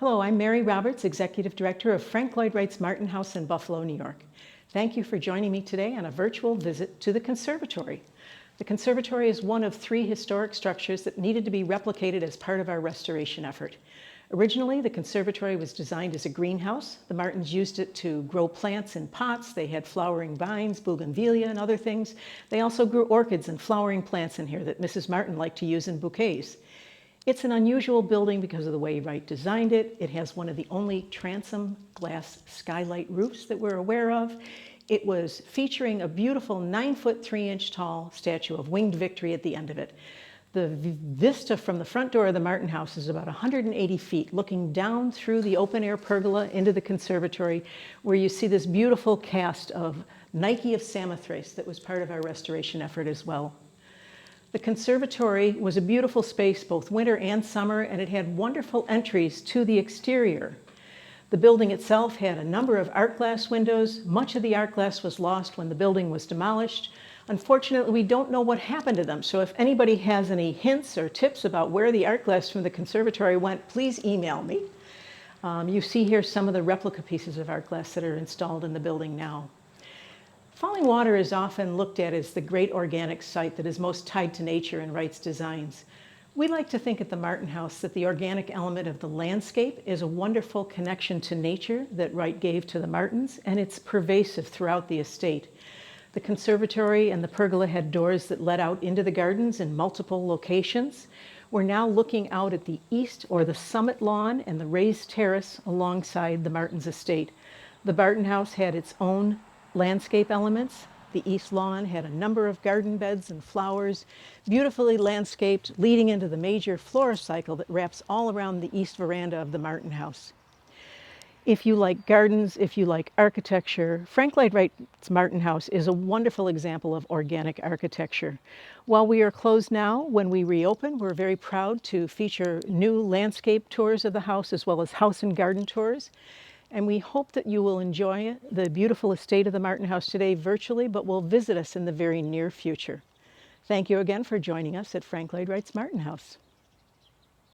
Hello, I'm Mary Roberts, Executive Director of Frank Lloyd Wright's Martin House in Buffalo, New York. Thank you for joining me today on a virtual visit to the Conservatory. The Conservatory is one of 3 historic structures that needed to be replicated as part of our restoration effort. Originally, the Conservatory was designed as a greenhouse. The Martins used it to grow plants in pots. They had flowering vines, bougainvillea and other things. They also grew orchids and flowering plants in here that Mrs. Martin liked to use in bouquets. It's an unusual building because of the way Wright designed it. It has one of the only transom glass skylight roofs that we're aware of. It was featuring a beautiful 9-foot 3-inch tall statue of Winged Victory at the end of it. The vista from the front door of the Martin House is about 180 feet, looking down through the open-air pergola into the Conservatory, where you see this beautiful cast of Nike of Samothrace that was part of our restoration effort as well. The Conservatory was a beautiful space both winter and summer, and it had wonderful entries to the exterior. The building itself had a number of art glass windows. Much of the art glass was lost when the building was demolished. Unfortunately, we don't know what happened to them, so if anybody has any hints or tips about where the art glass from the Conservatory went, please email me. You see here some of the replica pieces of art glass that are installed in the building now. Falling Water is often looked at as the great organic site that is most tied to nature in Wright's designs. We like to think at the Martin House that the organic element of the landscape is a wonderful connection to nature that Wright gave to the Martins, and it's pervasive throughout the estate. The Conservatory and the pergola had doors that led out into the gardens in multiple locations. We're now looking out at the east or the summit lawn and the raised terrace alongside the Martins' estate. The Martin House had its own landscape elements. The east lawn had a number of garden beds and flowers, beautifully landscaped, leading into the major flora cycle that wraps all around the east veranda of the Martin House. If you like gardens, if you like architecture, Frank Lloyd Wright's Martin House is a wonderful example of organic architecture. While we are closed now, when we reopen, we're very proud to feature new landscape tours of the house as well as house and garden tours. And we hope that you will enjoy the beautiful estate of the Martin House today virtually, but will visit us in the very near future. Thank you again for joining us at Frank Lloyd Wright's Martin House.